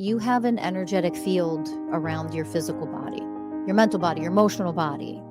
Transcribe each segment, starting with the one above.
you have an energetic field around your physical body, your mental body, your emotional body,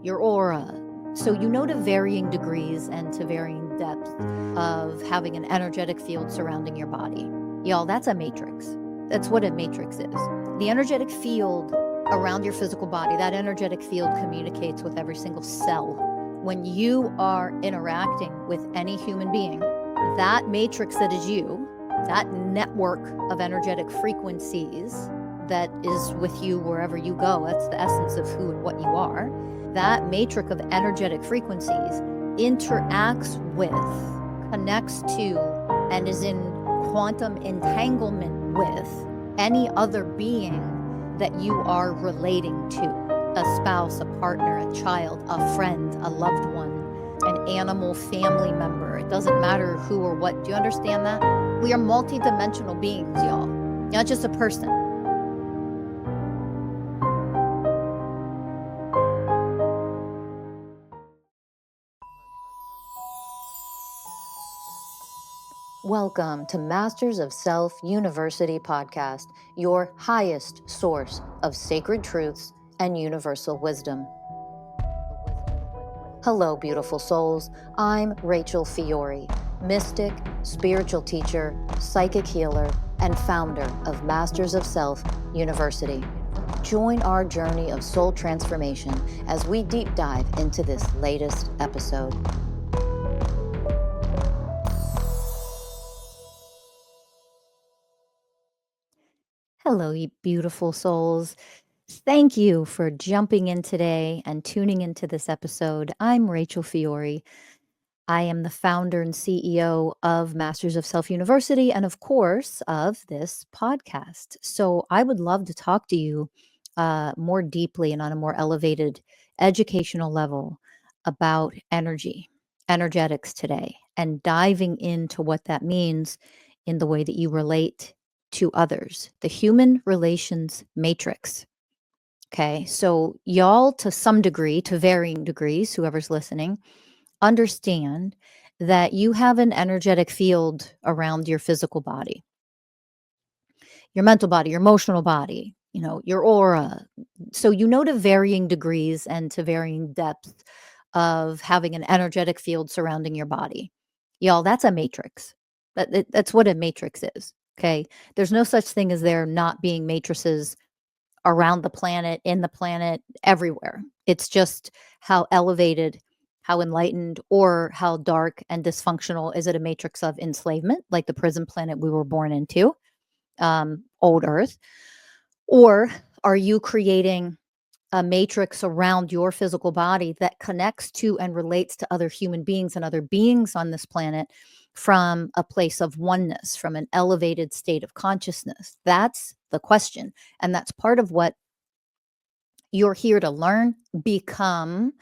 your aura. So you know to varying degrees and to varying depths of having an energetic field surrounding your body. Y'all, that's a matrix. That's what a matrix is. The energetic field around your physical body, that energetic field communicates with every single cell. When you are interacting with any human being, that matrix that is you, that network of energetic frequencies that is with you wherever you go, that's the essence of who and what you are, that matrix of energetic frequencies interacts with, connects to, and is in quantum entanglement with any other being that you are relating to. A spouse, a partner, a child, a friend, a loved one, an animal family member. It doesn't matter who or what. Do you understand that? We are multidimensional beings, y'all. Not just a person. Welcome to Masters of Self University podcast, your highest source of sacred truths and universal wisdom. Hello, beautiful souls. I'm Rachel Fiori, mystic, spiritual teacher, psychic healer, and founder of Masters of Self University. Join our journey of soul transformation as we deep dive into this latest episode. Hello, you beautiful souls. Thank you for jumping in today and tuning into this episode. I'm Rachel Fiori. I am the founder and CEO of Masters of Self University and, of course, of this podcast. So I would love to talk to you more deeply and on a more elevated educational level about energetics today, and diving into what that means in the way that you relate to others, the human relations matrix. Okay, so y'all, to some degree, to varying degrees, whoever's listening, understand that you have an energetic field around your physical body, your mental body, your emotional body, your aura. So you know to varying degrees and to varying depths of having an energetic field surrounding your body. Y'all, that's a matrix. That's what a matrix is. Okay, there's no such thing as there not being matrices around the planet, in the planet, everywhere. It's just how elevated, how enlightened, or how dark and dysfunctional is it a matrix of enslavement, like the prison planet we were born into, old Earth? Or are you creating a matrix around your physical body that connects to and relates to other human beings and other beings on this planet from a place of oneness, from an elevated state of consciousness? That's the question. And that's part of what you're here to learn, become,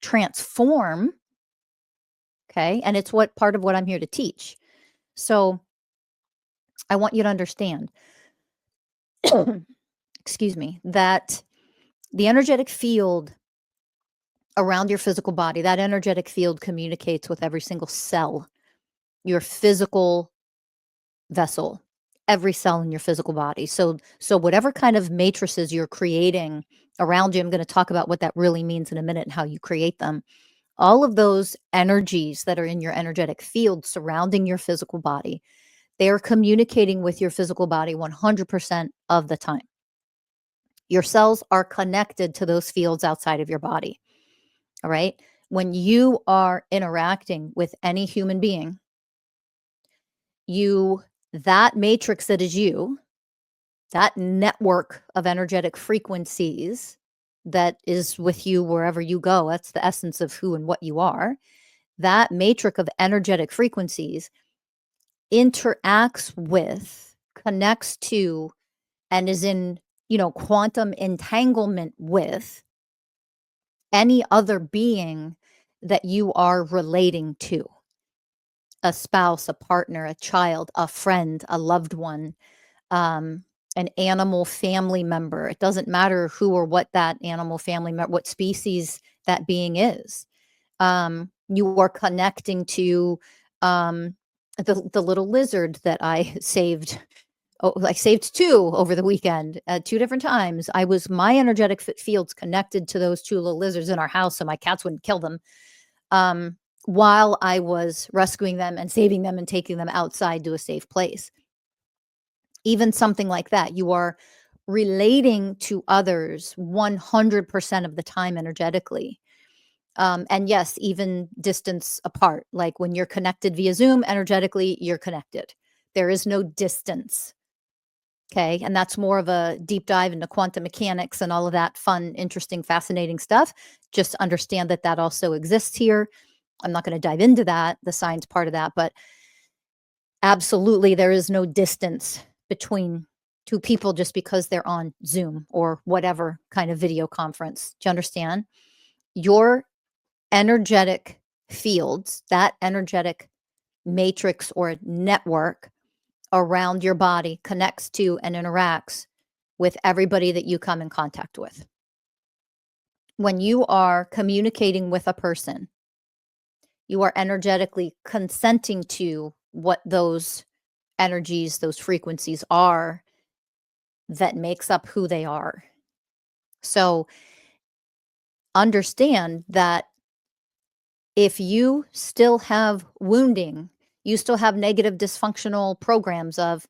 transform. Okay. And it's part of what I'm here to teach. So I want you to understand, excuse me, that the energetic field around your physical body, that energetic field communicates with every single cell, your physical vessel, every cell in your physical body. So whatever kind of matrices you're creating around you, I'm going to talk about what that really means in a minute and how you create them. All of those energies that are in your energetic field surrounding your physical body, they are communicating with your physical body 100% of the time. Your cells are connected to those fields outside of your body. All right. When you are interacting with any human being, that matrix that is you, that network of energetic frequencies that is with you wherever you go, that's the essence of who and what you are. That matrix of energetic frequencies interacts with, connects to, and is in, quantum entanglement with any other being that you are relating to. A spouse, a partner, a child, a friend, a loved one, an animal family member. It doesn't matter who or what that animal family member, what species that being is. You are connecting to the little lizard that I saved Oh, I saved 2 over the weekend at 2 different times. My energetic fields connected to those 2 little lizards in our house so my cats wouldn't kill them, um, while I was rescuing them and saving them and taking them outside to a safe place. Even something like that, you are relating to others 100% of the time energetically. And yes, even distance apart, like when you're connected via Zoom, energetically, you're connected. There is no distance. Okay. And that's more of a deep dive into quantum mechanics and all of that fun, interesting, fascinating stuff. Just understand that that also exists here. I'm not going to dive into that, the science part of that, but absolutely, there is no distance between 2 people just because they're on Zoom or whatever kind of video conference. Do you understand? Your energetic fields, that energetic matrix or network around your body connects to and interacts with everybody that you come in contact with. When you are communicating with a person, you are energetically consenting to what those energies, those frequencies are that makes up who they are. So understand that if you still have wounding, you still have negative dysfunctional programs of,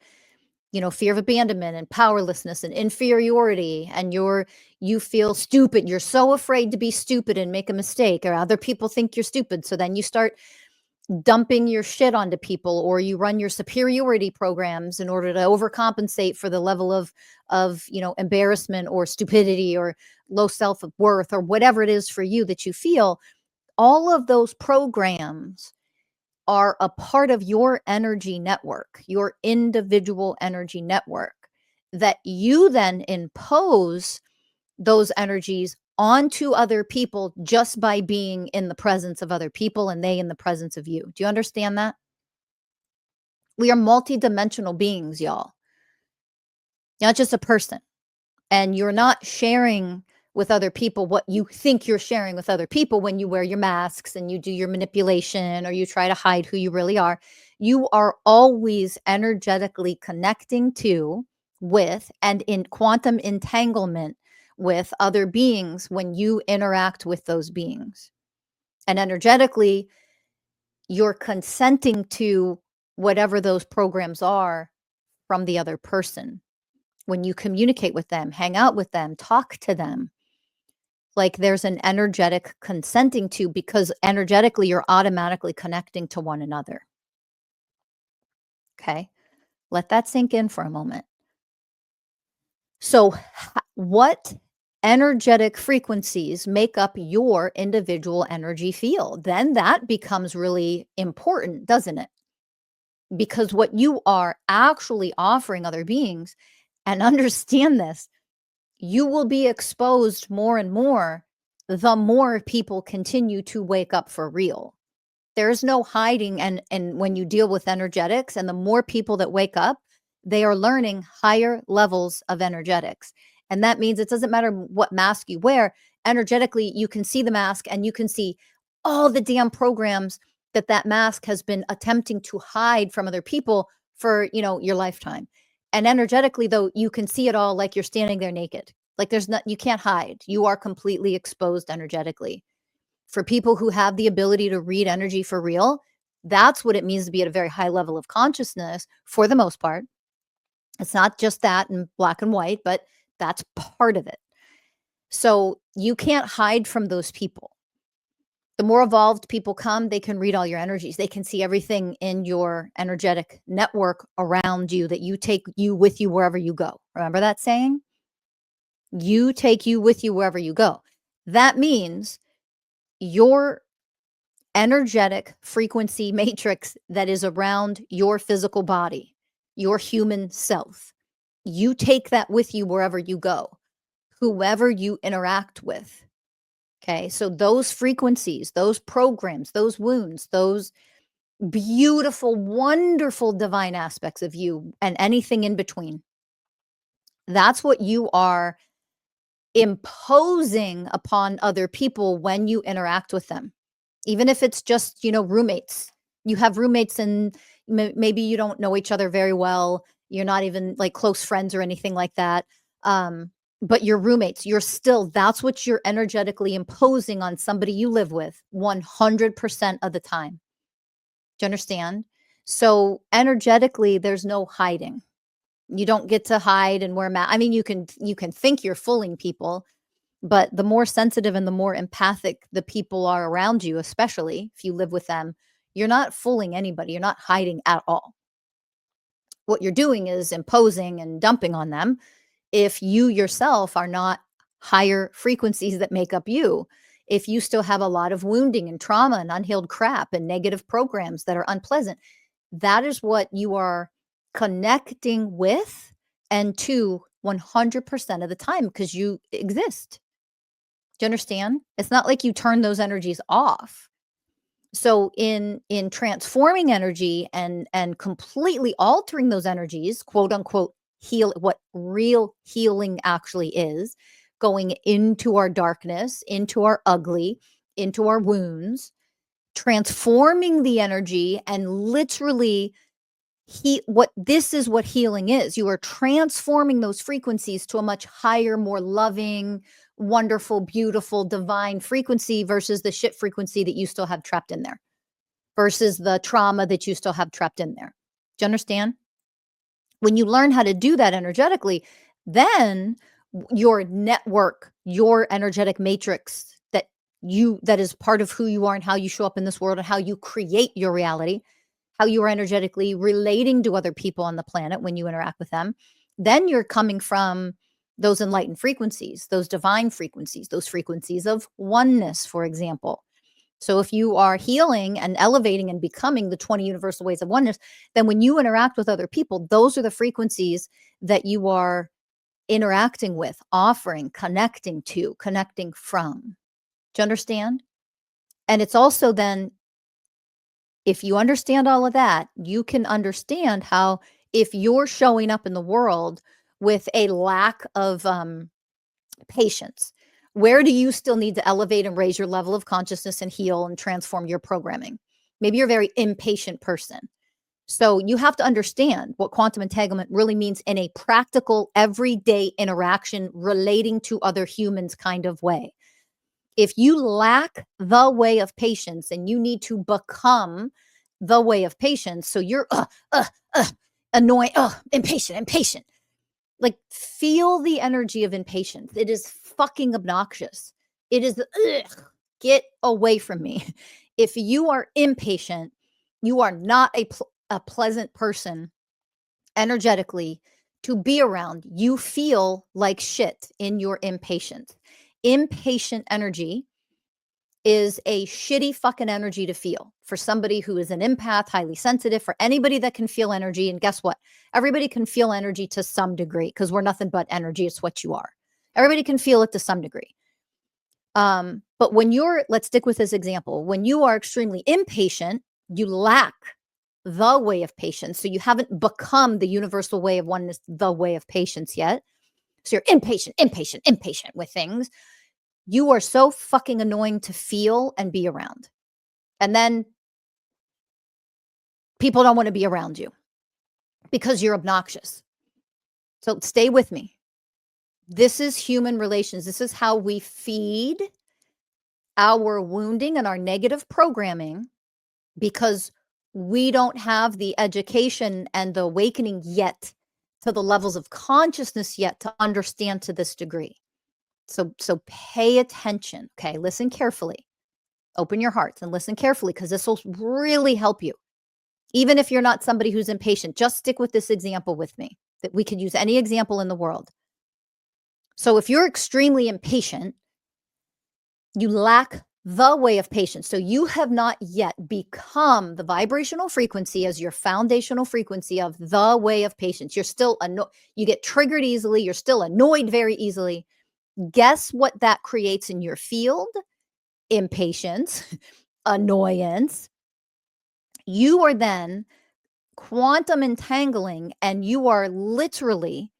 fear of abandonment and powerlessness and inferiority, and you feel stupid. You're so afraid to be stupid and make a mistake, or other people think you're stupid. So then you start dumping your shit onto people, or you run your superiority programs in order to overcompensate for the level of embarrassment or stupidity or low self-worth or whatever it is for you that you feel. All of those programs are a part of your energy network, your individual energy network, that you then impose those energies onto other people just by being in the presence of other people and they in the presence of you. Do you understand that? We are multidimensional beings, y'all. You're not just a person. And you're not sharing with other people what you think you're sharing with other people when you wear your masks and you do your manipulation or you try to hide who you really are. You are always energetically connecting to, with, and in quantum entanglement with other beings when you interact with those beings. And energetically, you're consenting to whatever those programs are from the other person. When you communicate with them, hang out with them, talk to them, like there's an energetic consenting to, because energetically you're automatically connecting to one another. Okay. Let that sink in for a moment. So, what energetic frequencies make up your individual energy field? Then that becomes really important, doesn't it? Because what you are actually offering other beings, and understand this, you will be exposed more and more the more people continue to wake up for real. There's no hiding, and when you deal with energetics, and the more people that wake up, they are learning higher levels of energetics. And that means it doesn't matter what mask you wear, energetically you can see the mask and you can see all the damn programs that that mask has been attempting to hide from other people for, your lifetime. And energetically though, you can see it all like you're standing there naked. Like you can't hide. You are completely exposed energetically. For people who have the ability to read energy for real, that's what it means to be at a very high level of consciousness for the most part. It's not just that in black and white, but that's part of it. So you can't hide from those people. The more evolved people come, they can read all your energies. They can see everything in your energetic network around you, that you take you with you wherever you go. Remember that saying? You take you with you wherever you go. That means your energetic frequency matrix that is around your physical body, your human self, you take that with you wherever you go, whoever you interact with. Okay. So those frequencies, those programs, those wounds, those beautiful, wonderful divine aspects of you and anything in between, that's what you are imposing upon other people when you interact with them. Even if it's just, roommates. You have roommates and maybe you don't know each other very well You're not even like close friends or anything like that. But your roommates, that's what you're energetically imposing on somebody you live with 100% of the time. Do you understand? So energetically, there's no hiding. You don't get to hide and wear I mean, you can think you're fooling people, but the more sensitive and the more empathic the people are around you, especially if you live with them, you're not fooling anybody. You're not hiding at all. What you're doing is imposing and dumping on them if you yourself are not higher frequencies that make up you. If you still have a lot of wounding and trauma and unhealed crap and negative programs that are unpleasant, that is what you are connecting with and to 100% of the time because you exist. Do you understand? It's not like you turn those energies off. So in transforming energy and completely altering those energies, quote unquote, heal what real healing actually is, going into our darkness, into our ugly, into our wounds, transforming the energy and literally this is what healing is. You are transforming those frequencies to a much higher, more loving, wonderful, beautiful, divine frequency versus the shit frequency that you still have trapped in there, versus the trauma that you still have trapped in there. Do you understand? When you learn how to do that energetically, then your network, your energetic matrix that is part of who you are and how you show up in this world and how you create your reality, how you are energetically relating to other people on the planet when you interact with them, then you're coming from those enlightened frequencies, those divine frequencies, those frequencies of oneness, for example. So if you are healing and elevating and becoming the 20 universal ways of oneness, then when you interact with other people, those are the frequencies that you are interacting with, offering, connecting to, connecting from. Do you understand? And it's also then, if you understand all of that, you can understand how if you're showing up in the world with a lack of patience, where do you still need to elevate and raise your level of consciousness and heal and transform your programming? Maybe you're a very impatient person. So you have to understand what quantum entanglement really means in a practical, everyday interaction relating to other humans kind of way. If you lack the way of patience and you need to become the way of patience, so you're annoying, impatient. Like, feel the energy of impatience. It is fucking obnoxious. It is, get away from me. If you are impatient, you are not a pleasant person energetically to be around. You feel like shit in your impatience. Impatient energy is a shitty fucking energy to feel for somebody who is an empath, highly sensitive, for anybody that can feel energy. And guess what? Everybody can feel energy to some degree because we're nothing but energy. It's what you are. Everybody can feel it to some degree. But let's stick with this example. When you are extremely impatient, you lack the way of patience. So you haven't become the universal way of oneness, the way of patience yet. So you're impatient with things. You are so fucking annoying to feel and be around. And then people don't want to be around you because you're obnoxious. So stay with me. This is human relations. This is how we feed our wounding and our negative programming because we don't have the education and the awakening yet to the levels of consciousness yet to understand to this degree. So pay attention. Okay. Listen carefully. Open your hearts and listen carefully because this will really help you. Even if you're not somebody who's impatient, just stick with this example with me, that we could use any example in the world. So if you're extremely impatient, you lack the way of patience. So you have not yet become the vibrational frequency as your foundational frequency of the way of patience. You're still you get triggered easily. You're still annoyed very easily. Guess what that creates in your field? Impatience, annoyance. You are then quantum entangling and you are literally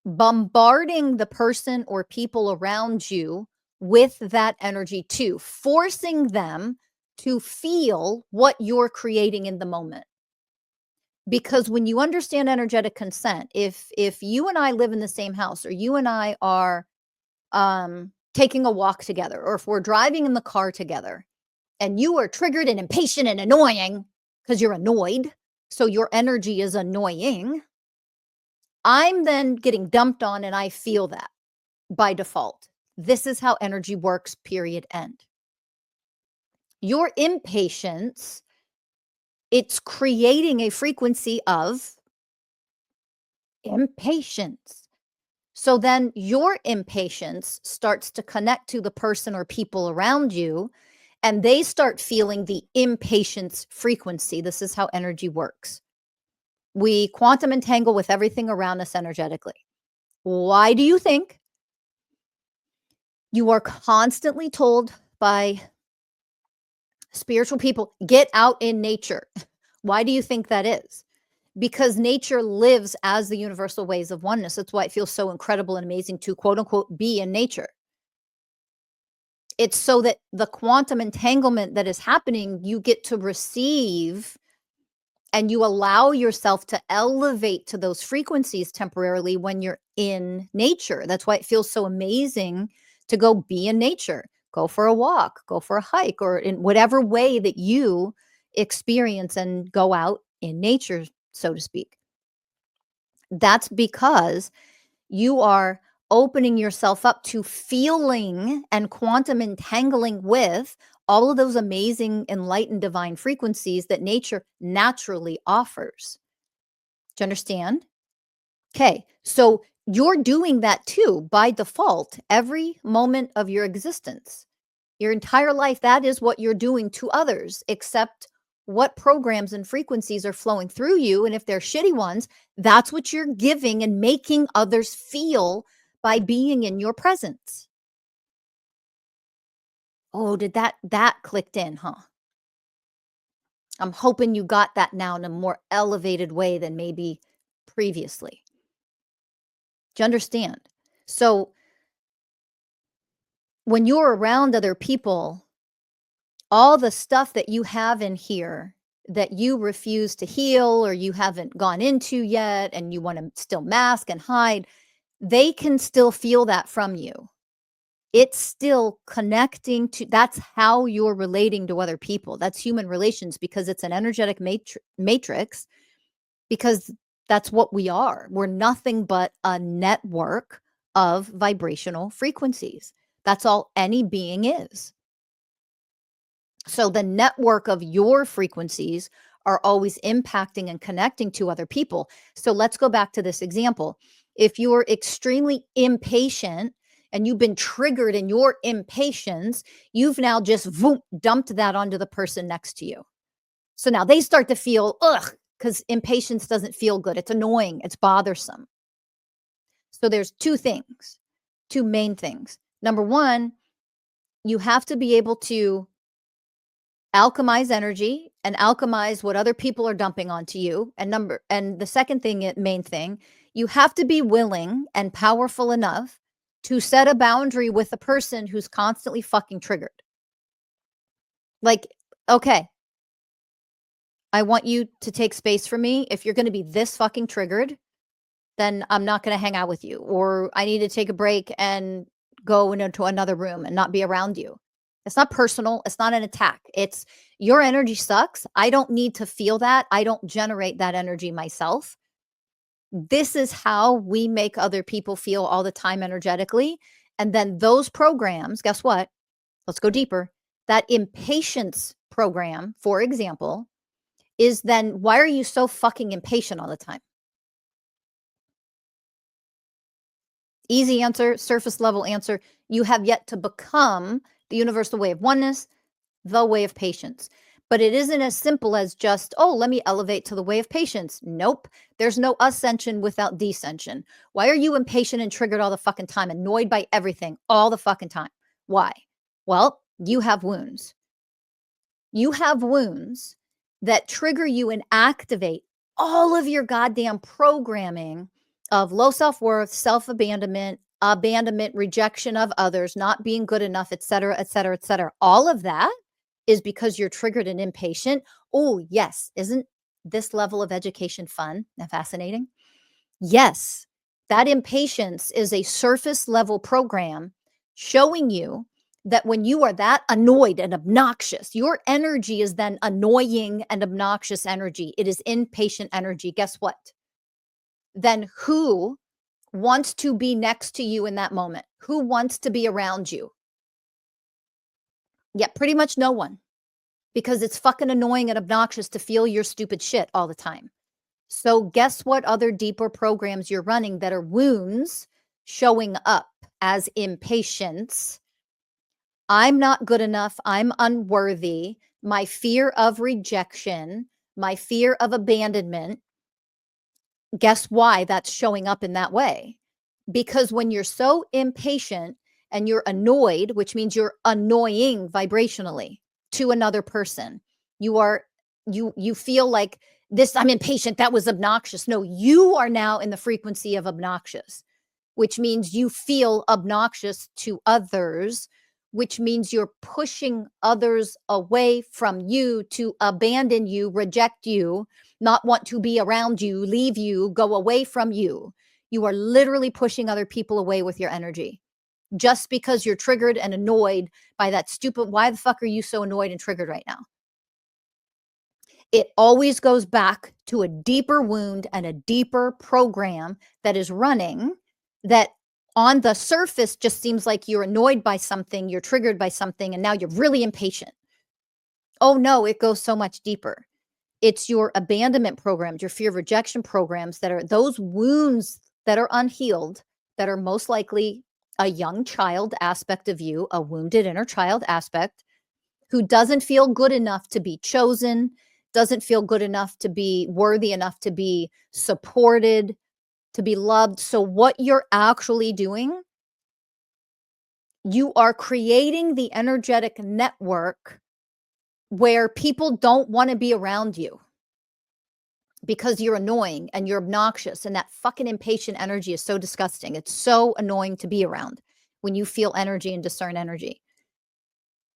bombarding the person or people around you with that energy too, forcing them to feel what you're creating in the moment. Because when you understand energetic consent, if you and I live in the same house, or you and I are taking a walk together, or if we're driving in the car together, and you are triggered and impatient and annoying because you're annoyed, so your energy is annoying, I'm then getting dumped on and I feel that by default. This is how energy works, period, end. Your impatience, it's creating a frequency of impatience. So then your impatience starts to connect to the person or people around you, and they start feeling the impatience frequency. This is how energy works. We quantum entangle with everything around us energetically. Why do you think you are constantly told by spiritual people, get out in nature? Why do you think that is? Because nature lives as the universal ways of oneness. That's why it feels so incredible and amazing to quote unquote be in nature. It's so that the quantum entanglement that is happening, you get to receive, and you allow yourself to elevate to those frequencies temporarily when you're in nature. That's why it feels so amazing to go be in nature, go for a walk, go for a hike, or in whatever way that you experience and go out in nature, so to speak. That's because you are opening yourself up to feeling and quantum entangling with all of those amazing enlightened divine frequencies that nature naturally offers. Do you understand? Okay, so you're doing that too by default every moment of your existence. Your entire life, that is what you're doing to others, except what programs and frequencies are flowing through you. And if they're shitty ones, that's what you're giving and making others feel by being in your presence. Oh, did that clicked in, huh? I'm hoping you got that now in a more elevated way than maybe previously. Do you understand? So when you're around other people, all the stuff that you have in here that you refuse to heal or you haven't gone into yet, and you want to still mask and hide, they can still feel that from you. It's still connecting to, that's how you're relating to other people. That's human relations, because it's an energetic matrix, because that's what we are. We're nothing but a network of vibrational frequencies. That's all any being is. So the network of your frequencies are always impacting and connecting to other people. So let's go back to this example. If you're extremely impatient and you've been triggered in your impatience, you've now just dumped that onto the person next to you. So now they start to feel, ugh, because impatience doesn't feel good. It's annoying. It's bothersome. So there's two main things. Number one, you have to be able to alchemize energy and alchemize what other people are dumping onto you. And the second thing, main thing, you have to be willing and powerful enough to set a boundary with a person who's constantly fucking triggered. Like, okay, I want you to take space from me. If you're going to be this fucking triggered, then I'm not going to hang out with you. Or I need to take a break and go into another room and not be around you. It's not personal. It's not an attack. It's your energy sucks. I don't need to feel that. I don't generate that energy myself. This is how we make other people feel all the time energetically. And then those programs, guess what? Let's go deeper. That impatience program, for example, is then, why are you so fucking impatient all the time? Easy answer, surface level answer. You have yet to become the universal way of oneness, the way of patience. But it isn't as simple as just, oh, let me elevate to the way of patience. Nope. There's no ascension without descension. Why are you impatient and triggered all the fucking time, annoyed by everything all the fucking time? Why? Well, you have wounds. You have wounds that trigger you and activate all of your goddamn programming of low self-worth, self-abandonment, abandonment, rejection of others, not being good enough, et cetera, et cetera, et cetera. All of that is because you're triggered and impatient. Oh, yes. Isn't this level of education fun and fascinating? Yes, that impatience is a surface level program showing you that when you are that annoyed and obnoxious, your energy is then annoying and obnoxious energy. It is impatient energy. Guess what? Then who wants to be next to you in that moment? Who wants to be around you? Yeah, pretty much no one, because it's fucking annoying and obnoxious to feel your stupid shit all the time. So, guess what other deeper programs you're running that are wounds showing up as impatience? I'm not good enough. I'm unworthy. My fear of rejection, my fear of abandonment. Guess why that's showing up in that way? Because when you're so impatient and you're annoyed, which means you're annoying vibrationally to another person, you feel like this, I'm impatient, that was obnoxious. No, you are now in the frequency of obnoxious, which means you feel obnoxious to others, which means you're pushing others away from you to abandon you, reject you, not want to be around you, leave you, go away from you. You are literally pushing other people away with your energy just because you're triggered and annoyed by that stupid. Why the fuck are you so annoyed and triggered right now? It always goes back to a deeper wound and a deeper program that is running, that on the surface just seems like you're annoyed by something, you're triggered by something, and now you're really impatient. Oh no, it goes so much deeper. It's your abandonment programs, your fear of rejection programs, that are those wounds that are unhealed, that are most likely a young child aspect of you, a wounded inner child aspect, who doesn't feel good enough to be chosen, doesn't feel good enough to be worthy enough to be supported, to be loved. So, what you're actually doing, you are creating the energetic network where people don't want to be around you because you're annoying and you're obnoxious. And that fucking impatient energy is so disgusting. It's so annoying to be around when you feel energy and discern energy,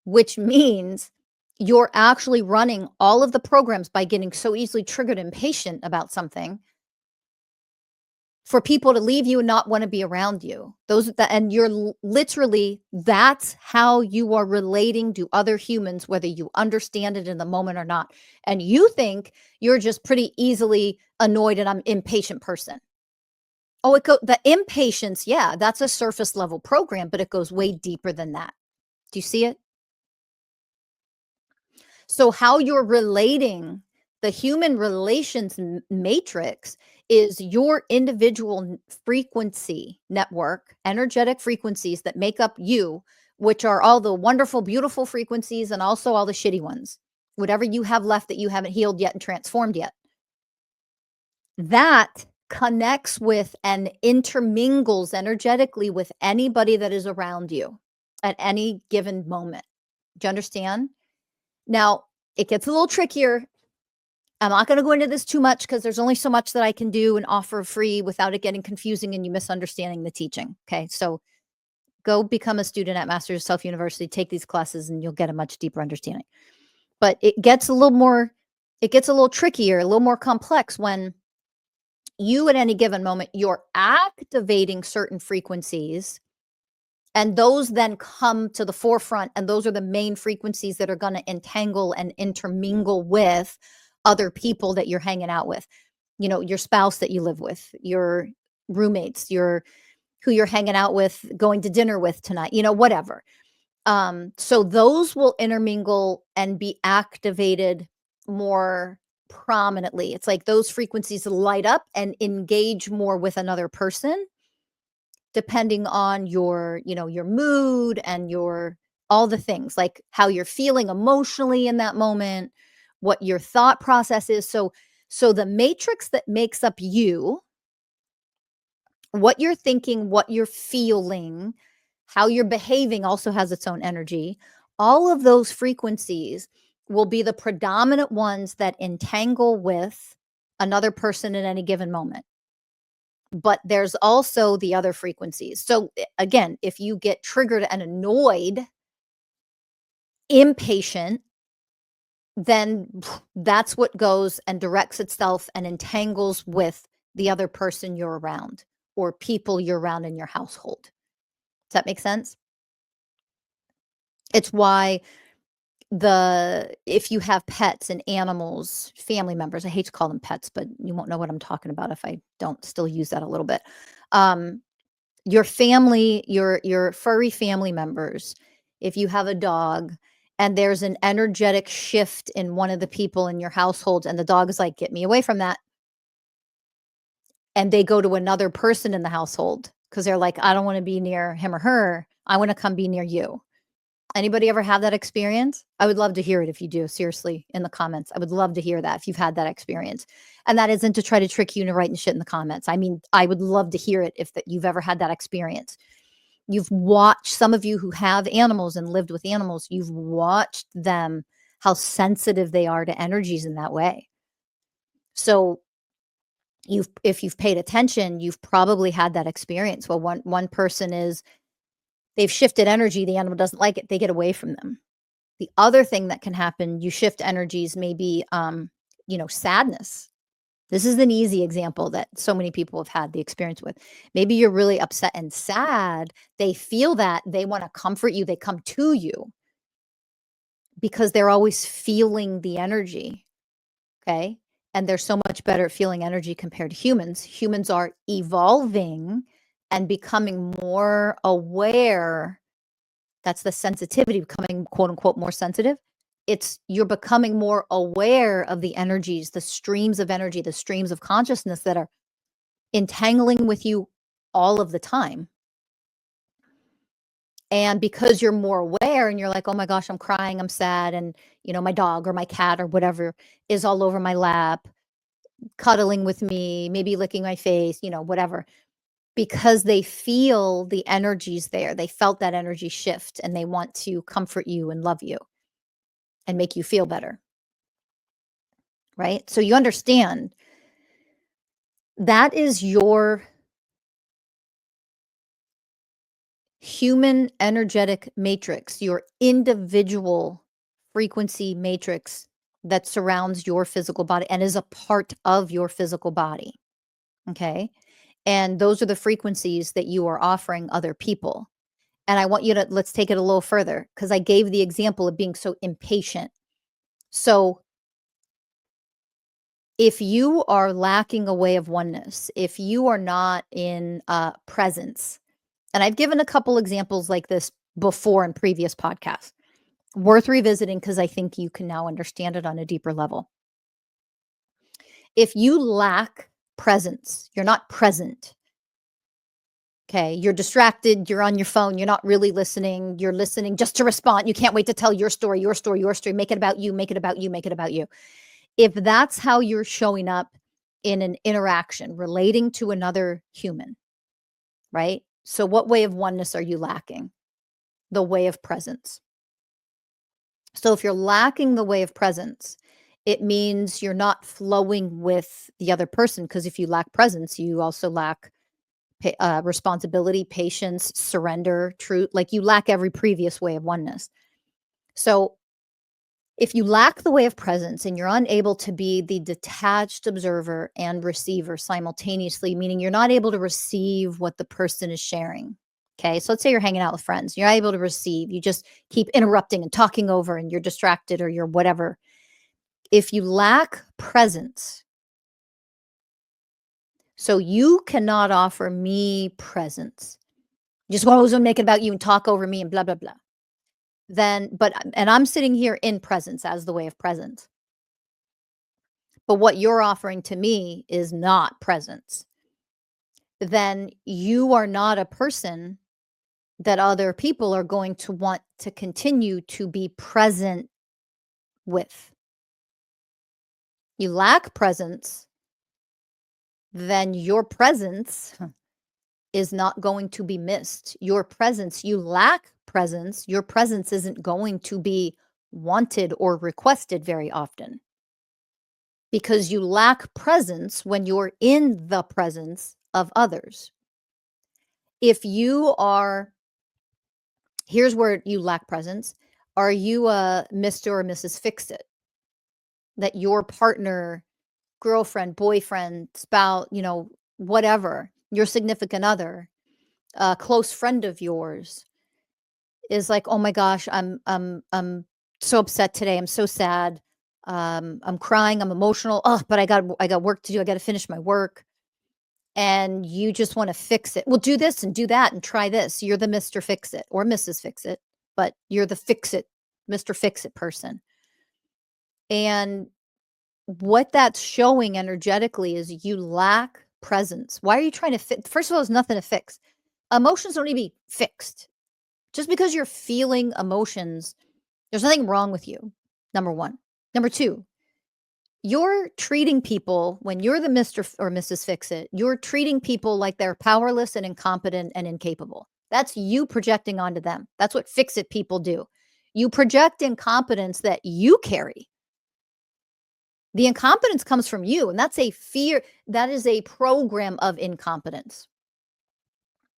which means you're actually running all of the programs by getting so easily triggered and impatient about something for people to leave you and not want to be around you. And you're literally, that's how you are relating to other humans, whether you understand it in the moment or not. And you think you're just pretty easily annoyed and I'm impatient person. Oh, the impatience, yeah, that's a surface level program, but it goes way deeper than that. Do you see it? So, how you're relating, the human relations matrix is your individual frequency network, energetic frequencies that make up you, which are all the wonderful, beautiful frequencies and also all the shitty ones, whatever you have left that you haven't healed yet and transformed yet. That connects with and intermingles energetically with anybody that is around you at any given moment. Do you understand? Now, it gets a little trickier. I'm not going to go into this too much because there's only so much that I can do and offer free without it getting confusing and you misunderstanding the teaching. Okay. So go become a student at Masters of Self University, take these classes, and you'll get a much deeper understanding. But it gets a little trickier, a little more complex when you at any given moment, you're activating certain frequencies. And those then come to the forefront, and those are the main frequencies that are going to entangle and intermingle with other people that you're hanging out with. You know, your spouse that you live with, your roommates, who you're hanging out with, going to dinner with tonight, whatever. So those will intermingle and be activated more prominently. It's like those frequencies light up and engage more with another person, depending on your mood and all the things, like how you're feeling emotionally in that moment, what your thought process is. So the matrix that makes up you, what you're thinking, what you're feeling, how you're behaving also has its own energy. All of those frequencies will be the predominant ones that entangle with another person at any given moment. But there's also the other frequencies. So again, if you get triggered and annoyed, impatient, then that's what goes and directs itself and entangles with the other person you're around or people you're around in your household. Does that make sense? It's why if you have pets and animals, family members, I hate to call them pets, but you won't know what I'm talking about if I don't still use that a little bit. Um, your family, your furry family members, if you have a dog and there's an energetic shift in one of the people in your household and the dog is like, "Get me away from that." And they go to another person in the household because they're like, "I don't want to be near him or her. I want to come be near you." Anybody ever have that experience? I would love to hear it if you do, seriously, in the comments. I would love to hear that if you've had that experience. And that isn't to try to trick you into writing shit in the comments. I mean, I would love to hear it if that you've ever had that experience. You've watched some of you who have animals and lived with animals, you've watched them, how sensitive they are to energies in that way. So if you've paid attention, you've probably had that experience. Well, one person is they've shifted energy, the animal doesn't like it, they get away from them. The other thing that can happen, you shift energies, maybe sadness. This is an easy example that so many people have had the experience with. Maybe you're really upset and sad. They feel that, they want to comfort you, they come to you because they're always feeling the energy, okay? And they're so much better at feeling energy compared to humans. Humans are evolving and becoming more aware. That's the sensitivity, becoming quote unquote more sensitive. It's you're becoming more aware of the energies, the streams of energy, the streams of consciousness that are entangling with you all of the time. And because you're more aware and you're like, oh my gosh, I'm crying, I'm sad, and my dog or my cat or whatever is all over my lap, cuddling with me, maybe licking my face, whatever. Because they feel the energies there. They felt that energy shift and they want to comfort you and love you and make you feel better. Right? So you understand that is your human energetic matrix, your individual frequency matrix that surrounds your physical body and is a part of your physical body. Okay. And those are the frequencies that you are offering other people. And I want you to let's take it a little further because I gave the example of being so impatient. So if you are lacking a way of oneness, if you are not in presence, and I've given a couple examples like this before in previous podcasts, worth revisiting because I think you can now understand it on a deeper level. If you lack presence, you're not present. Okay, you're distracted, you're on your phone, you're not really listening, you're listening just to respond. You can't wait to tell your story, your story, your story. Make it about you, make it about you, make it about you. If that's how you're showing up in an interaction relating to another human, right? So, what way of oneness are you lacking? The way of presence. So, if you're lacking the way of presence, it means you're not flowing with the other person. Because if you lack presence, you also lack responsibility, patience, surrender, truth. Like you lack every previous way of oneness. So, if you lack the way of presence and you're unable to be the detached observer and receiver simultaneously, meaning you're not able to receive what the person is sharing. Okay. So let's say you're hanging out with friends, you're not able to receive, you just keep interrupting and talking over and you're distracted or you're whatever. If you lack presence, so you cannot offer me presence, just always make it about you and talk over me and blah, blah, blah. And I'm sitting here in presence as the way of presence. But what you're offering to me is not presence. Then you are not a person that other people are going to want to continue to be present with. You lack presence, then your presence is not going to be missed. Your presence, you lack presence, your presence isn't going to be wanted or requested very often. Because you lack presence when you're in the presence of others. If you are, here's where you lack presence. Are you a Mr. or Mrs. Fix-It? that your partner, girlfriend, boyfriend, spouse, whatever, your significant other, a close friend of yours is like, "Oh my gosh, I'm so upset today. I'm so sad. I'm crying. I'm emotional. Oh, but I got work to do. I got to finish my work." And you just want to fix it. Well, do this and do that and try this. You're the Mr. Fix It or Mrs. Fix It, but you're the fix it, Mr. Fix It person. And what that's showing energetically is you lack presence. Why are you trying to fit? First of all, there's nothing to fix. Emotions don't need to be fixed. Just because you're feeling emotions, there's nothing wrong with you. Number one. Number two, you're treating people, when you're the Mr. or Mrs. Fix It, you're treating people like they're powerless and incompetent and incapable. That's you projecting onto them. That's what fix it people do. You project incompetence that you carry. The incompetence comes from you, and that's a fear. That is a program of incompetence.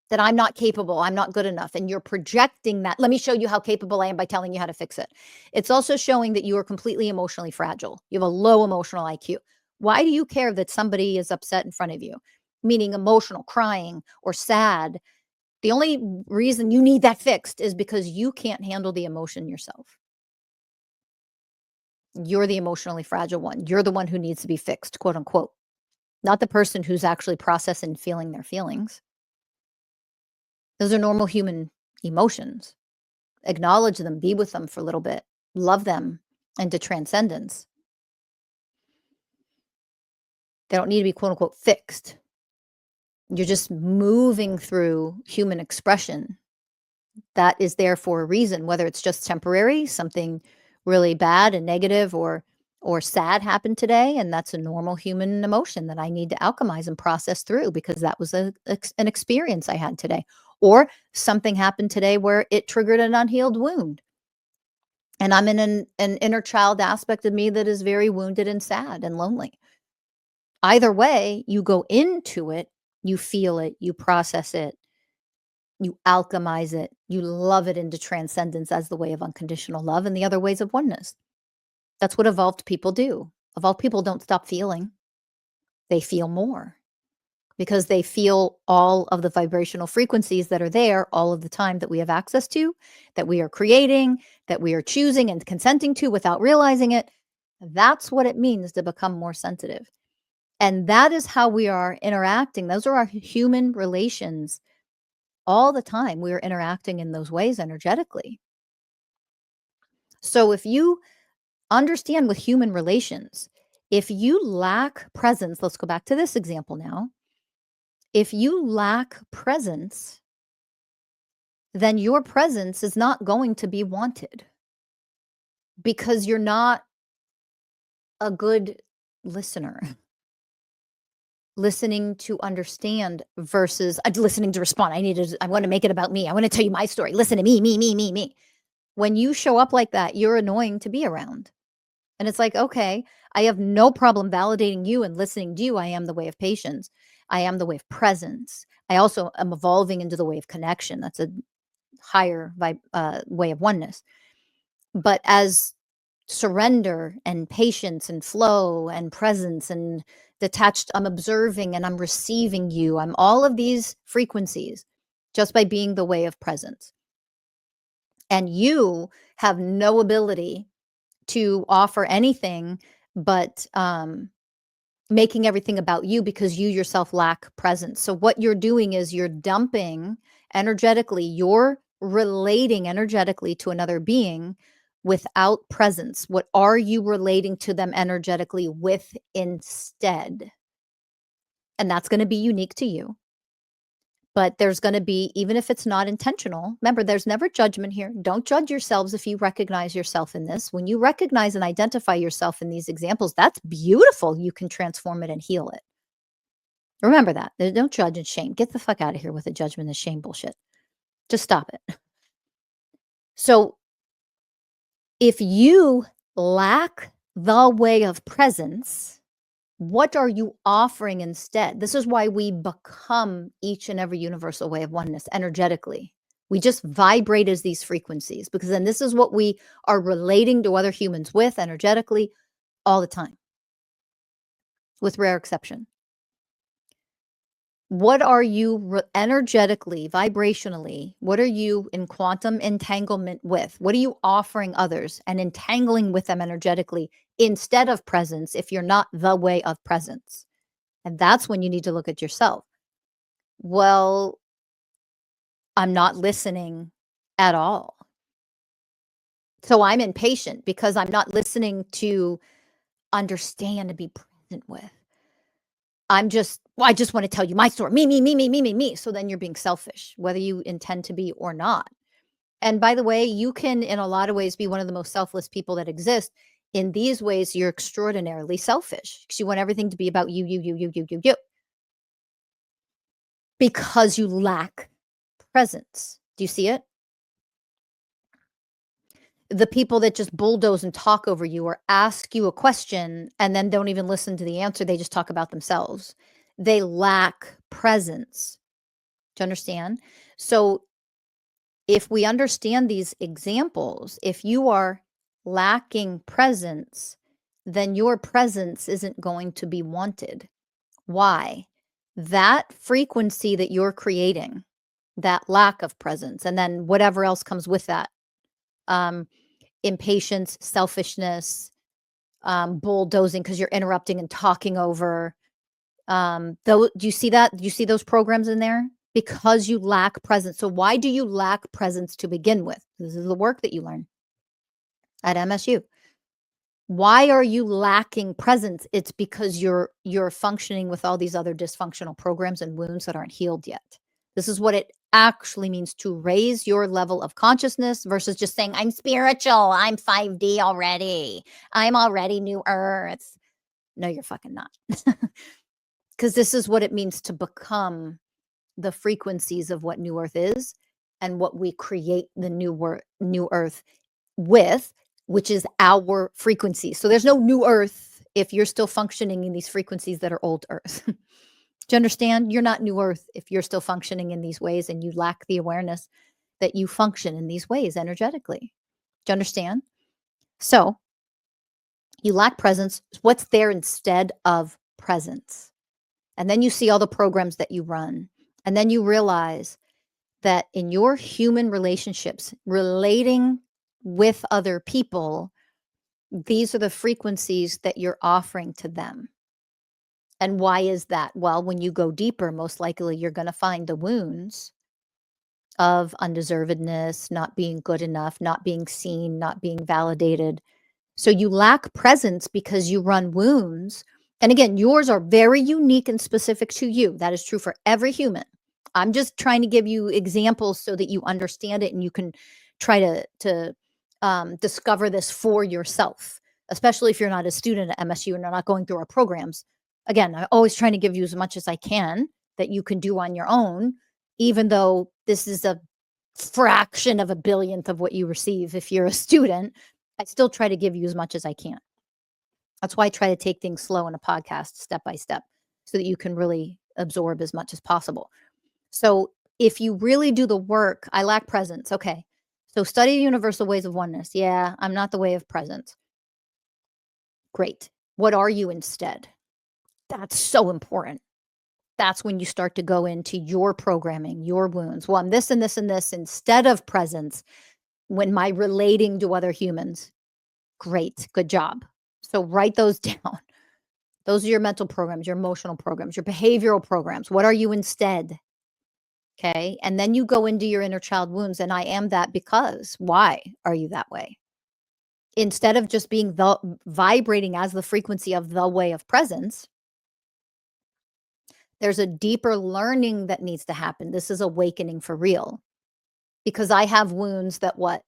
That I'm not capable, I'm not good enough, and you're projecting that. Let me show you how capable I am by telling you how to fix it. It's also showing that you are completely emotionally fragile. You have a low emotional IQ. Why do you care that somebody is upset in front of you? Meaning emotional, crying, or sad. The only reason you need that fixed is because you can't handle the emotion yourself. You're the emotionally fragile one. You're the one who needs to be fixed, quote unquote. Not the person who's actually processing and feeling their feelings. Those are normal human emotions. Acknowledge them, be with them for a little bit, love them into transcendence. They don't need to be quote unquote fixed. You're just moving through human expression that is there for a reason, whether it's just temporary, something really bad and negative or sad happened today, and that's a normal human emotion that I need to alchemize and process through because that was an experience I had today. Or something happened today where it triggered an unhealed wound. And I'm in an inner child aspect of me that is very wounded and sad and lonely. Either way, you go into it, you feel it, you process it, you alchemize it, you love it into transcendence as the way of unconditional love and the other ways of oneness. That's what evolved people do. Evolved people don't stop feeling. They feel more because they feel all of the vibrational frequencies that are there all of the time that we have access to, that we are creating, that we are choosing and consenting to without realizing it. That's what it means to become more sensitive. And that is how we are interacting. Those are our human relations. All the time we are interacting in those ways energetically. So if you understand with human relations, if you lack presence, let's go back to this example now. If you lack presence, then your presence is not going to be wanted because you're not a good listener. Listening to understand versus listening to respond. I want to make it about me. I want to tell you my story. Listen to me, me, me, me, me. When you show up like that, you're annoying to be around. And it's like, okay, I have no problem validating you and listening to you. I am the way of patience. I am the way of presence. I also am evolving into the way of connection. That's a higher way of oneness. But as surrender and patience and flow and presence and detached, I'm observing and I'm receiving you. I'm all of these frequencies just by being the way of presence. And you have no ability to offer anything but making everything about you because you yourself lack presence. So what you're doing is you're dumping energetically, you're relating energetically to another being without presence. What are you relating to them energetically with instead? And that's going to be unique to you. But there's going to be, even if it's not intentional, remember, there's never judgment here. Don't judge yourselves if you recognize yourself in this. When you recognize and identify yourself in these examples, that's beautiful. You can transform it and heal it. Remember that. Don't judge and shame. Get the fuck out of here with the judgment and shame bullshit. Just stop it. So if you lack the way of presence, what are you offering instead? This is why we become each and every universal way of oneness energetically. We just vibrate as these frequencies because then this is what we are relating to other humans with energetically. all the time, with rare exception. What are you energetically, vibrationally, what are you in quantum entanglement with? What are you offering others and entangling with them energetically instead of presence if you're not the way of presence? And that's when you need to look at yourself. Well, I'm not listening at all. So I'm impatient because I'm not listening to understand and be present with. Well, I just want to tell you my story. Me, me, me, me, me, me, me. So then you're being selfish, whether you intend to be or not. And by the way, you can, in a lot of ways, be one of the most selfless people that exist. In these ways, you're extraordinarily selfish because you want everything to be about you, you, you, you, you, you, you, because you lack presence. Do you see it? The people that just bulldoze and talk over you or ask you a question and then don't even listen to the answer, they just talk about themselves. They lack presence. Do you understand? So if we understand these examples, if you are lacking presence, then your presence isn't going to be wanted. Why? That frequency that you're creating, that lack of presence, and then whatever else comes with that, impatience, selfishness, bulldozing because you're interrupting and talking over. Though, do you see that? Do you see those programs in there? Because you lack presence. So why do you lack presence to begin with? This is the work that you learn at MSU. Why are you lacking presence? It's because you're functioning with all these other dysfunctional programs and wounds that aren't healed yet. This is what it actually means to raise your level of consciousness versus just saying, I'm spiritual, I'm 5D already, I'm already new earth. No, you're fucking not. Because this is what it means to become the frequencies of what new earth is and what we create the new earth with, which is our frequency. So there's no new earth if you're still functioning in these frequencies that are old earth. Do you understand? You're not new earth if you're still functioning in these ways and you lack the awareness that you function in these ways energetically. Do you understand? So you lack presence. What's there instead of presence? And then you see all the programs that you run. And then you realize that in your human relationships, relating with other people, these are the frequencies that you're offering to them. And why is that? Well, when you go deeper, most likely you're going to find the wounds of undeservedness, not being good enough, not being seen, not being validated. So you lack presence because you run wounds. And again, yours are very unique and specific to you. That is true for every human. I'm just trying to give you examples so that you understand it and you can try to discover this for yourself, especially if you're not a student at MSU and you're not going through our programs. Again, I'm always trying to give you as much as I can that you can do on your own, even though this is a fraction of a billionth of what you receive if you're a student. I still try to give you as much as I can. That's why I try to take things slow in a podcast, step by step, so that you can really absorb as much as possible. So if you really do the work, I lack presence. Okay. So study universal ways of oneness. Yeah, I'm not the way of presence. Great. What are you instead? That's so important. That's when you start to go into your programming, your wounds. Well, I'm this and this and this instead of presence when my relating to other humans. Great. Good job. So write those down. Those are your mental programs, your emotional programs, your behavioral programs. What are you instead? Okay. And then you go into your inner child wounds. And I am that because why are you that way? Instead of just being vibrating as the frequency of the way of presence, there's a deeper learning that needs to happen. This is awakening for real. Because I have wounds that what?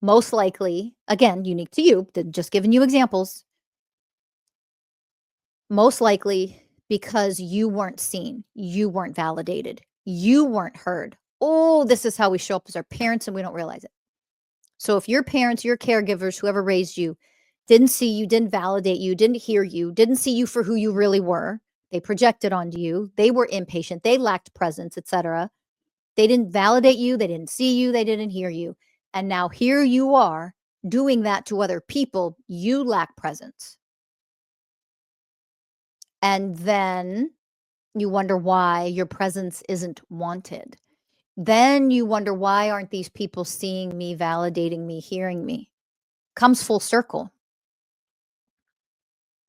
Most likely, again, unique to you, just giving you examples. Most likely because you weren't seen, you weren't validated, you weren't heard. Oh, this is how we show up as our parents and we don't realize it. So if your parents, your caregivers, whoever raised you, didn't see you, didn't validate you, didn't hear you, didn't see you for who you really were, they projected onto you, they were impatient, they lacked presence, etc. They didn't validate you, they didn't see you, they didn't hear you. And now here you are doing that to other people, you lack presence. And then you wonder why your presence isn't wanted. Then you wonder, why aren't these people seeing me, validating me, hearing me? Comes full circle.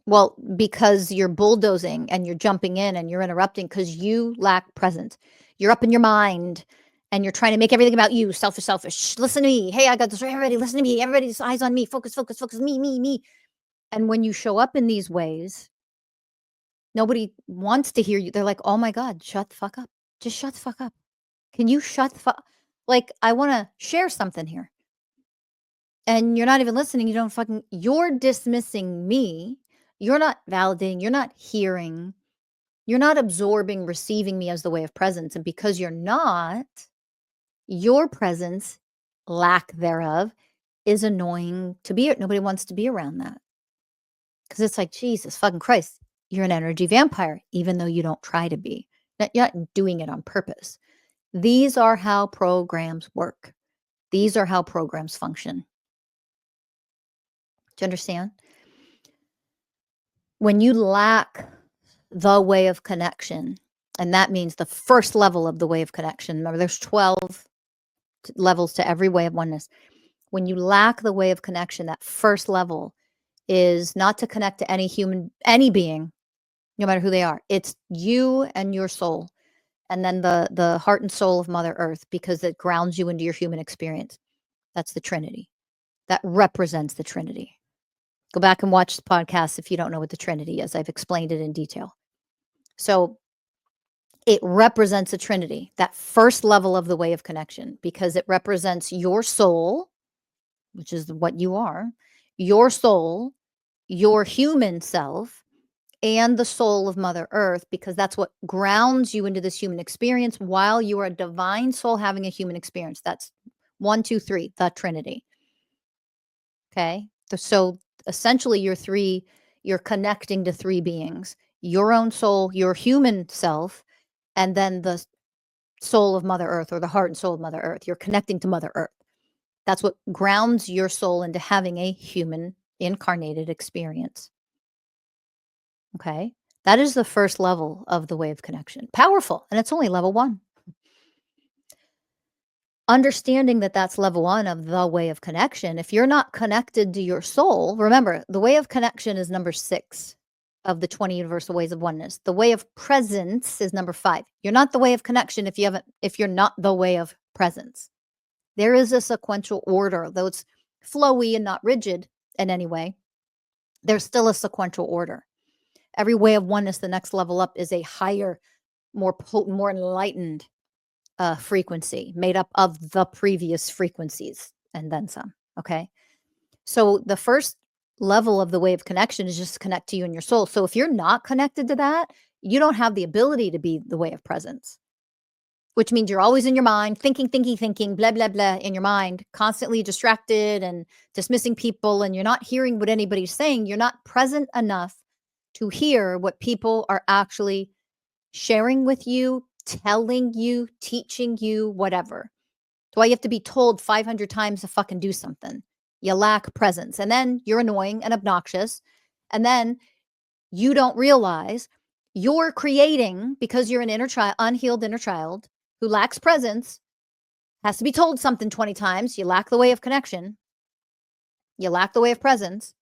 Well, because you're bulldozing and you're jumping in and you're interrupting because you lack presence. You're up in your mind and you're trying to make everything about you, selfish, selfish. Listen to me. Hey, I got this. Everybody, listen to me. Everybody's eyes on me. Focus, focus, focus. Me, me, me. And when you show up in these ways, nobody wants to hear you. They're like, oh my God, shut the fuck up. Just shut the fuck up. Can you shut the fuck? Like, I want to share something here. And you're not even listening. You don't fucking, you're dismissing me. You're not validating. You're not hearing. You're not absorbing, receiving me as the way of presence. And because you're not, your presence, lack thereof, is annoying to be. Nobody wants to be around that. Because it's like, Jesus fucking Christ, you're an energy vampire, even though you don't try to be. You're not doing it on purpose. These are how programs work. These are how programs function. Do you understand? When you lack the way of connection, and that means the first level of the way of connection. Remember, there's 12 levels to every way of oneness. When you lack the way of connection, that first level is not to connect to any human, any being, no matter who they are. It's you and your soul. And then the heart and soul of Mother Earth, because it grounds you into your human experience. That's the Trinity. That represents the Trinity. Go back and watch the podcast if you don't know what the Trinity is. I've explained it in detail. So it represents the Trinity, that first level of the way of connection, because it represents your soul, which is what you are, your soul, your human self, and the soul of Mother Earth, because that's what grounds you into this human experience while you are a divine soul having a human experience. That's 1, 2, 3, the Trinity. Okay. So essentially you're connecting to 3 beings, your own soul, your human self, and then the soul of Mother Earth, or the heart and soul of Mother Earth. You're connecting to Mother Earth. That's what grounds your soul into having a human incarnated experience. Okay. That is the first level of the way of connection. Powerful. And it's only level 1. Understanding that that's level 1 of the way of connection. If you're not connected to your soul, remember, the way of connection is number 6 of the 20 universal ways of oneness. The way of presence is number 5. You're not the way of connection if you're not the way of presence. There is a sequential order, though it's flowy and not rigid in any way. There's still a sequential order. Every way of oneness, the next level up, is a higher, more potent, more enlightened frequency made up of the previous frequencies and then some. Okay. So the first level of the way of connection is just to connect to you and your soul. So if you're not connected to that, you don't have the ability to be the way of presence, which means you're always in your mind, thinking, blah, blah, blah, in your mind, constantly distracted and dismissing people, and you're not hearing what anybody's saying. You're not present enough to hear what people are actually sharing with you, telling you, teaching you, whatever. Do I have to be told 500 times to fucking do something? You lack presence. And then you're annoying and obnoxious. And then you don't realize you're creating, because you're an inner child, unhealed inner child who lacks presence, has to be told something 20 times. You lack the way of connection. You lack the way of presence.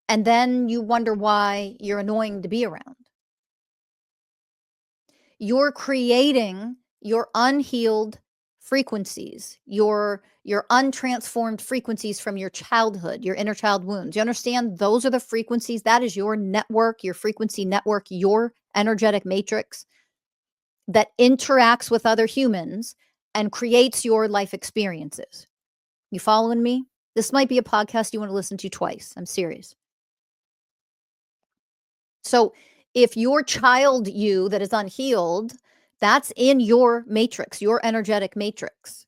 And then you wonder why you're annoying to be around. You're creating your unhealed frequencies, your untransformed frequencies from your childhood, your inner child wounds. You understand? Those are the frequencies. That is your network, your frequency network, your energetic matrix that interacts with other humans and creates your life experiences. You following me? This might be a podcast you want to listen to twice. I'm serious. So if your child you that is unhealed, that's in your matrix, your energetic matrix.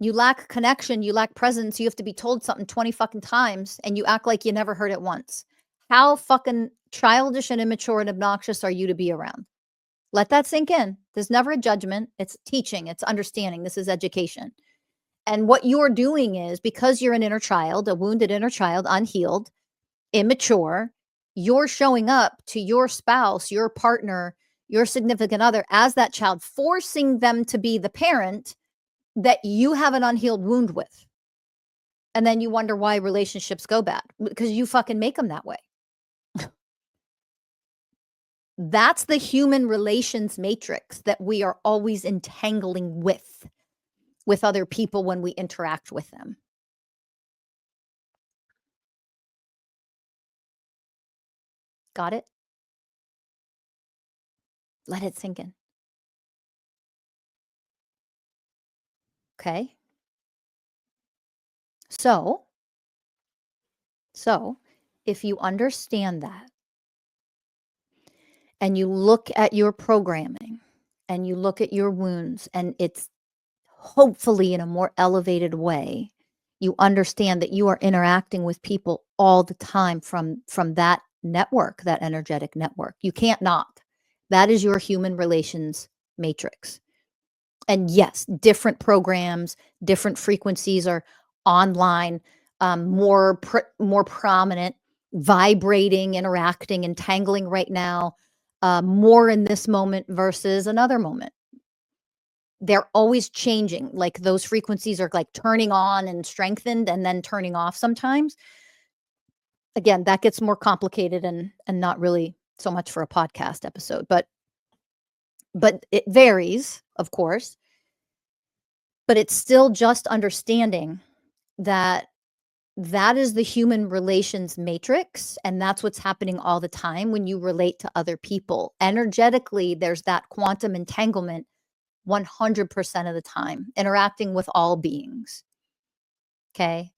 You lack connection, you lack presence, you have to be told something 20 fucking times, and you act like you never heard it once. How fucking childish and immature and obnoxious are you to be around? Let that sink in. There's never a judgment. It's teaching, it's understanding. This is education. And what you're doing is, because you're an inner child, a wounded inner child, unhealed, immature, you're showing up to your spouse, your partner, your significant other as that child, forcing them to be the parent that you have an unhealed wound with. And then you wonder why relationships go bad, because you fucking make them that way. That's the human relations matrix that we are always entangling with other people when we interact with them. Got it? Let it sink in. Okay. So if you understand that and you look at your programming and you look at your wounds, and it's hopefully in a more elevated way, you understand that you are interacting with people all the time from that network, that energetic network. You can't not. That is your human relations matrix. And yes, different programs, different frequencies are online, more prominent, vibrating, interacting, entangling right now, more in this moment versus another moment. They're always changing. Like those frequencies are like turning on and strengthened and then turning off sometimes. Again, that gets more complicated and not really so much for a podcast episode, but it varies, of course. But it's still just understanding that that is the human relations matrix, and that's what's happening all the time when you relate to other people. Energetically, there's that quantum entanglement 100% of the time, interacting with all beings. Okay.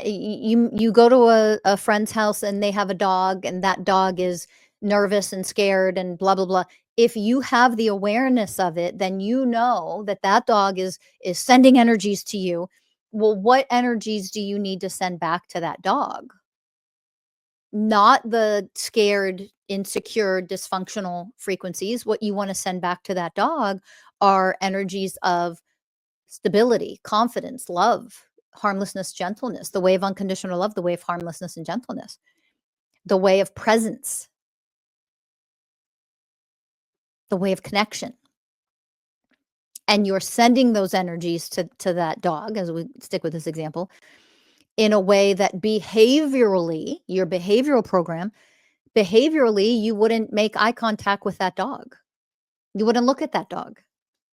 You go to a friend's house and they have a dog, and that dog is nervous and scared and blah blah blah. If you have the awareness of it, then you know that that dog is sending energies to you. Well, what energies do you need to send back to that dog? Not the scared, insecure, dysfunctional frequencies. What you want to send back to that dog are energies of stability, confidence, love, harmlessness, gentleness, the way of unconditional love, the way of harmlessness and gentleness, the way of presence, the way of connection. And you're sending those energies to that dog, as we stick with this example, in a way that behaviorally, your behavioral program, behaviorally, you wouldn't make eye contact with that dog. You wouldn't look at that dog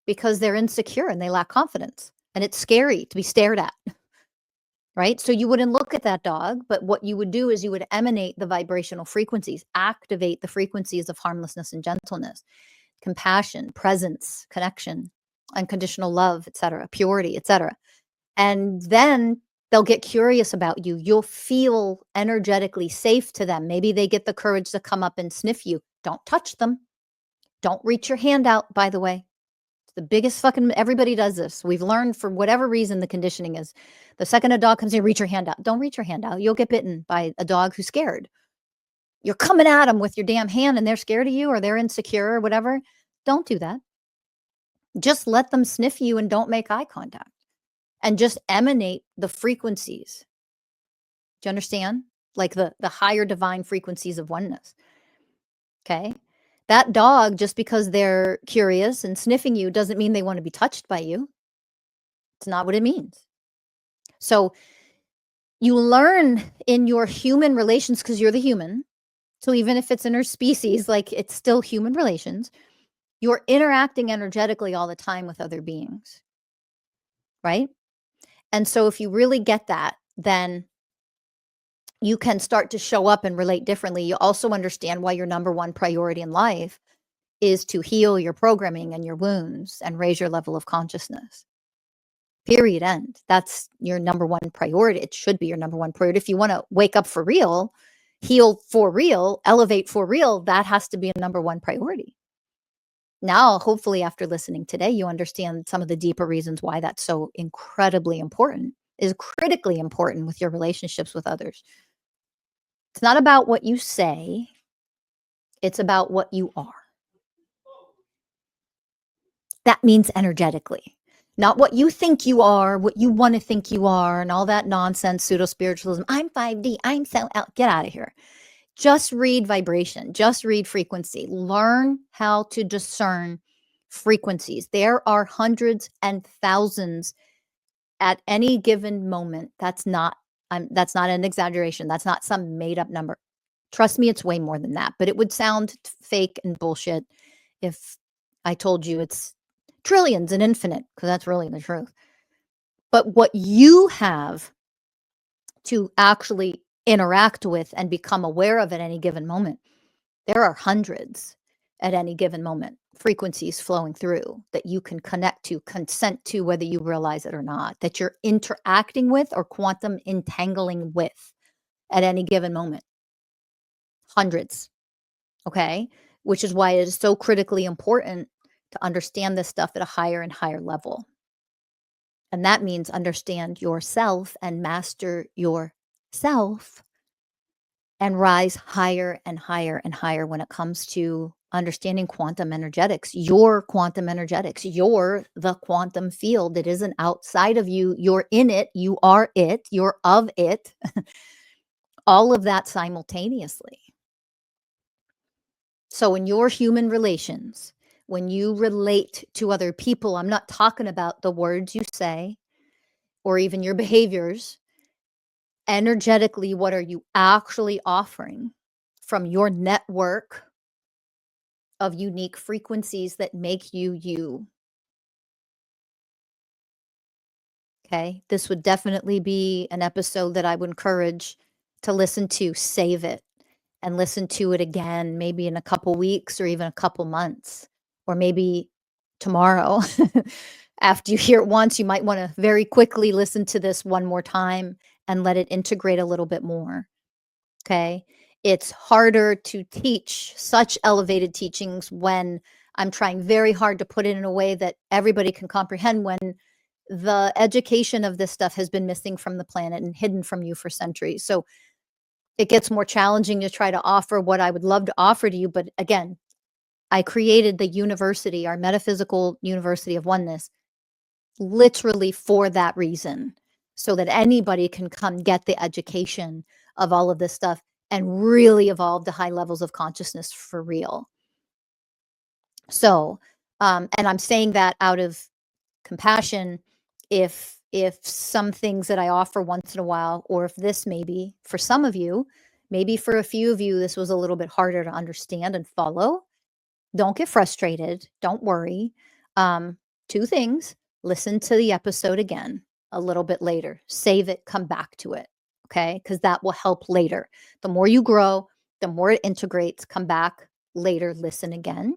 because they're insecure and they lack confidence. And it's scary to be stared at. Right? So you wouldn't look at that dog, but what you would do is you would emanate the vibrational frequencies, activate the frequencies of harmlessness and gentleness, compassion, presence, connection, unconditional love, etc., purity, etc. And then they'll get curious about you. You'll feel energetically safe to them. Maybe they get the courage to come up and sniff you. Don't touch them. Don't reach your hand out, by the way. The biggest fucking, everybody does this. We've learned, for whatever reason, the conditioning is the second a dog comes in, reach your hand out. Don't reach your hand out. You'll get bitten by a dog who's scared. You're coming at them with your damn hand and they're scared of you or they're insecure or whatever. Don't do that. Just let them sniff you and don't make eye contact and just emanate the frequencies. Do you understand? Like the higher divine frequencies of oneness. Okay. That dog, just because they're curious and sniffing you, doesn't mean they want to be touched by you. It's not what it means. So you learn in your human relations, because you're the human. So even if it's interspecies, like it's still human relations, you're interacting energetically all the time with other beings. Right? And so if you really get that, then you can start to show up and relate differently. You also understand why your number one priority in life is to heal your programming and your wounds and raise your level of consciousness. Period. End. That's your number one priority. It should be your number one priority. If you want to wake up for real, heal for real, elevate for real, that has to be a number one priority. Now, hopefully, after listening today, you understand some of the deeper reasons why that's so incredibly important, is critically important with your relationships with others. It's not about what you say. It's about what you are. That means energetically, not what you think you are, what you want to think you are, and all that nonsense, pseudo spiritualism. I'm 5D. I'm so out. Get out of here. Just read vibration, just read frequency. Learn how to discern frequencies. There are hundreds and thousands at any given moment. That's not an exaggeration. That's not some made up number. Trust me, it's way more than that, but it would sound fake and bullshit if I told you it's trillions and infinite, because that's really the truth. But what you have to actually interact with and become aware of at any given moment, there are hundreds at any given moment, frequencies flowing through that you can connect to, consent to, whether you realize it or not, that you're interacting with or quantum entangling with at any given moment. Hundreds. Okay. Which is why it is so critically important to understand this stuff at a higher and higher level. And that means understand yourself and master yourself and rise higher and higher and higher when it comes to understanding quantum energetics. Your quantum energetics, you're the quantum field. It isn't outside of you. You're in it. You are it. You're of it. All of that simultaneously. So in your human relations, when you relate to other people, I'm not talking about the words you say or even your behaviors. Energetically, what are you actually offering from your network of unique frequencies that make you you? Okay. This would definitely be an episode that I would encourage to listen to, save it, and listen to it again, maybe in a couple weeks or even a couple months, or maybe tomorrow. After you hear it once, you might want to very quickly listen to this one more time and let it integrate a little bit more. Okay. It's harder to teach such elevated teachings when I'm trying very hard to put it in a way that everybody can comprehend, when the education of this stuff has been missing from the planet and hidden from you for centuries. So it gets more challenging to try to offer what I would love to offer to you. But again, I created the university, our metaphysical university of oneness, literally for that reason, so that anybody can come get the education of all of this stuff and really evolve to high levels of consciousness for real. So, and I'm saying that out of compassion. If some things that I offer once in a while, or if this maybe for some of you, maybe for a few of you, this was a little bit harder to understand and follow, don't get frustrated. Don't worry. Two things: listen to the episode again a little bit later, save it, come back to it. Okay. Because that will help later. The more you grow, the more it integrates. Come back later, listen again.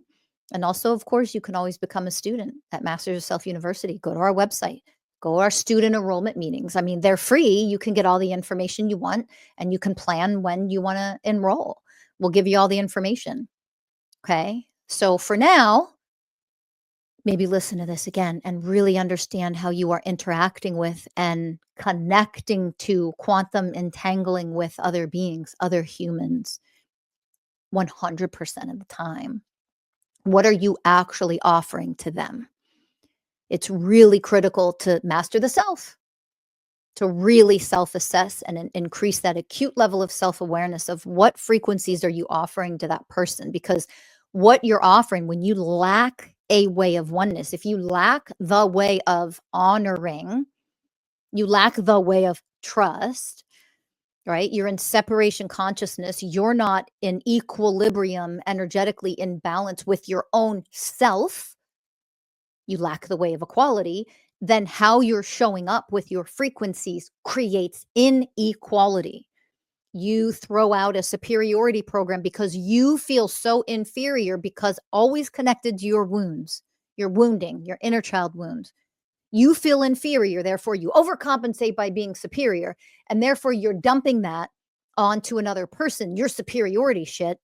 And also, of course, you can always become a student at Masters of Self University. Go to our website, go to our student enrollment meetings. I mean, they're free. You can get all the information you want and you can plan when you want to enroll. We'll give you all the information. Okay. So for now, maybe listen to this again and really understand how you are interacting with and connecting to quantum entangling with other beings, other humans, 100% of the time. What are you actually offering to them? It's really critical to master the self, to really self-assess and increase that acute level of self-awareness of what frequencies are you offering to that person. Because what you're offering, when you lack a way of oneness, if you lack the way of honoring, you lack the way of trust, right? You're in separation consciousness. You're not in equilibrium, energetically in balance with your own self. You lack the way of equality. Then how you're showing up with your frequencies creates inequality. You throw out a superiority program because you feel so inferior, because always connected to your wounds, your wounding, your inner child wounds. You feel inferior, therefore you overcompensate by being superior, and therefore you're dumping that onto another person, your superiority shit,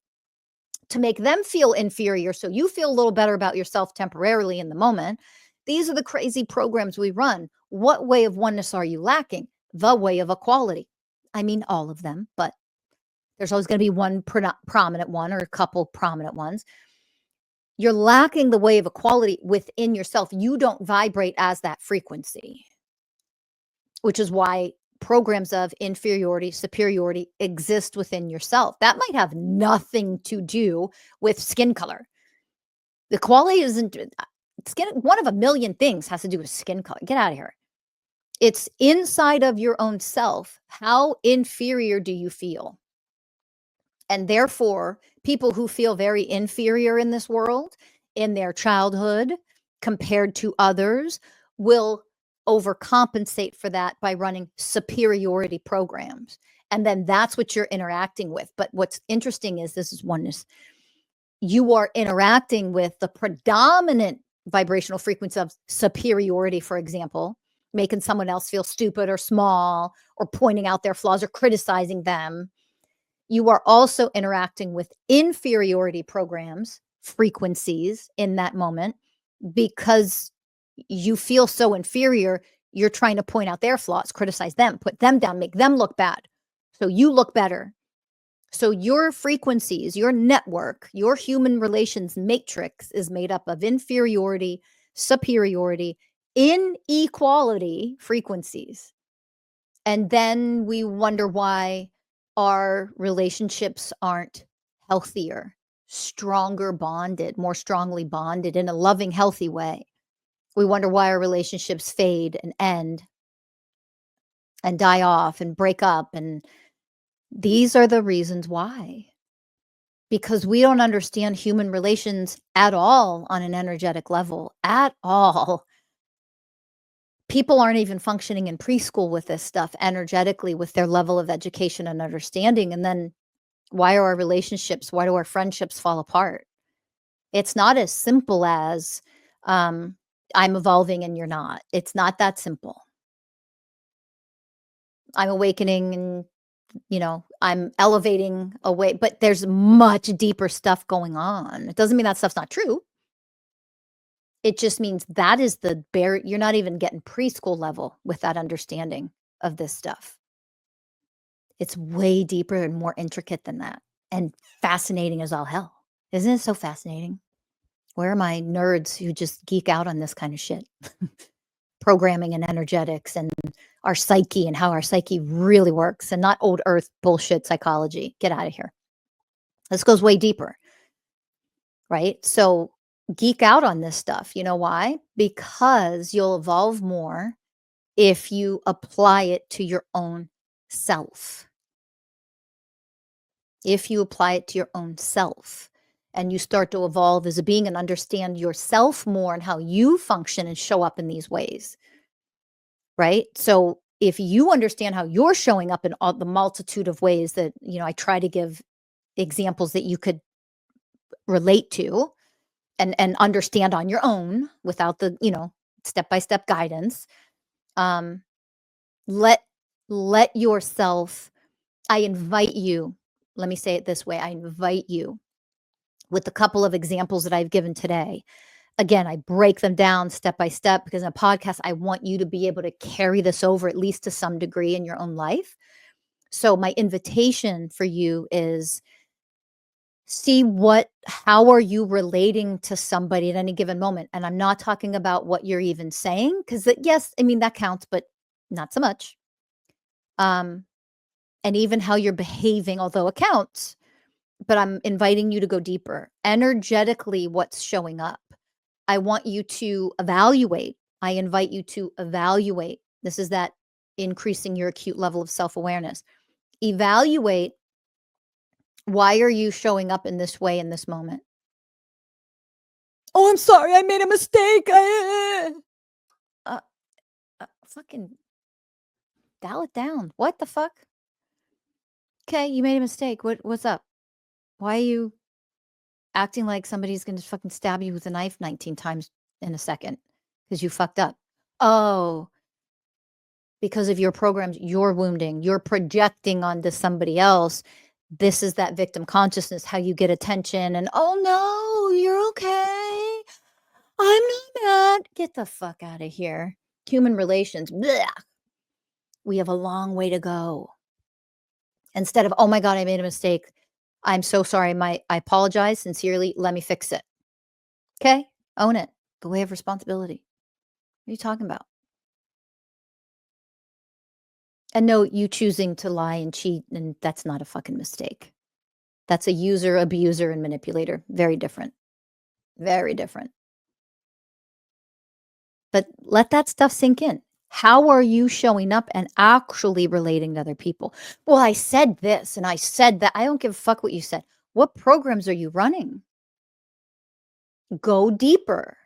to make them feel inferior so you feel a little better about yourself temporarily in the moment. These are the crazy programs we run. What way of oneness are you lacking? The way of equality. I mean, all of them, but there's always going to be one prominent one or a couple prominent ones. You're lacking the way of equality within yourself. You don't vibrate as that frequency, which is why programs of inferiority, superiority exist within yourself. That might have nothing to do with skin color. The quality isn't skin. One of a million things has to do with skin color. Get out of here. It's inside of your own self. How inferior do you feel? And therefore, people who feel very inferior in this world, in their childhood, compared to others, will overcompensate for that by running superiority programs. And then that's what you're interacting with. But what's interesting is this is oneness. You are interacting with the predominant vibrational frequency of superiority, for example, making someone else feel stupid or small or pointing out their flaws or criticizing them. You are also interacting with inferiority programs, frequencies in that moment because you feel so inferior. You're trying to point out their flaws, criticize them, put them down, make them look bad. So you look better. So your frequencies, your network, your human relations matrix is made up of inferiority, superiority, inequality frequencies. And then we wonder why our relationships aren't healthier, stronger bonded, more strongly bonded in a loving, healthy way. We wonder why our relationships fade and end and die off and break up. And these are the reasons why. Because we don't understand human relations at all on an energetic level, at all. People aren't even functioning in preschool with this stuff energetically with their level of education and understanding. And then why are our relationships, why do our friendships fall apart? It's not as simple as I'm evolving and you're not. It's not that simple. I'm awakening and, I'm elevating away, but there's much deeper stuff going on. It doesn't mean that stuff's not true. It just means that is the bare, you're not even getting preschool level with that understanding of this stuff. It's way deeper and more intricate than that, and fascinating as all hell. Isn't it so fascinating? Where are my nerds who just geek out on this kind of shit? Programming and energetics and our psyche and how our psyche really works and not old earth bullshit psychology. Get out of here. This goes way deeper, right? So geek out on this stuff. You know why? Because you'll evolve more if you apply it to your own self. If you apply it to your own self and you start to evolve as a being and understand yourself more and how you function and show up in these ways, right? So if you understand how you're showing up in all the multitude of ways that, I try to give examples that you could relate to and understand on your own without the, step-by-step guidance, um, let yourself, I invite you, let me say it this way, I invite you with a couple of examples that I've given today. Again, I break them down step by step because in a podcast, I want you to be able to carry this over at least to some degree in your own life. So my invitation for you is see how are you relating to somebody at any given moment? And I'm not talking about what you're even saying, because yes, I mean, that counts, but not so much. And even how you're behaving, although it counts, but I'm inviting you to go deeper. Energetically, what's showing up? I want you to evaluate. I invite you to evaluate. This is that increasing your acute level of self-awareness. Evaluate, why are you showing up in this way in this moment? Oh, I'm sorry, I made a mistake. Fucking dial it down. What the fuck? Okay, you made a mistake. What's up? Why are you acting like somebody's going to fucking stab you with a knife 19 times in a second because you fucked up? Oh, because of your programs, you're wounding, you're projecting onto somebody else. This is that victim consciousness, how you get attention and, oh no, you're okay. I'm not mad. Get the fuck out of here. Human relations, bleh. We have a long way to go. Instead of, oh my God, I made a mistake. I'm so sorry. I apologize sincerely. Let me fix it. Okay. Own it. The way of responsibility. What are you talking about? And no, you choosing to lie and cheat, and that's not a fucking mistake. That's a user, abuser, and manipulator. Very different. Very different. But let that stuff sink in. How are you showing up and actually relating to other people? Well, I said this and I said that. I don't give a fuck what you said. What programs are you running? Go deeper.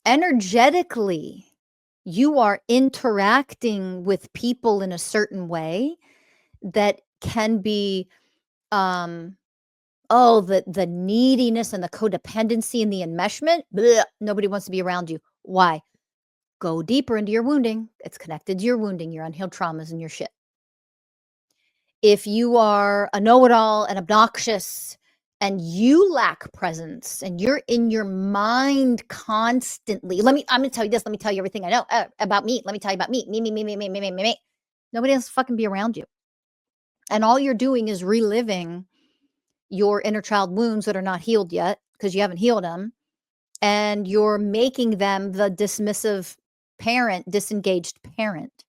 Energetically, you are interacting with people in a certain way that can be the neediness and the codependency and the enmeshment. Blech, nobody wants to be around you. Why? Go deeper into your wounding. It's connected to your wounding, your unhealed traumas, and your shit. If you are a know-it-all and obnoxious and you lack presence and you're in your mind constantly, I'm going to tell you this. Let me tell you everything I know about me. Let me tell you about me. Me. Nobody else fucking be around you. And all you're doing is reliving your inner child wounds that are not healed yet because you haven't healed them. And you're making them the dismissive parent, disengaged parent.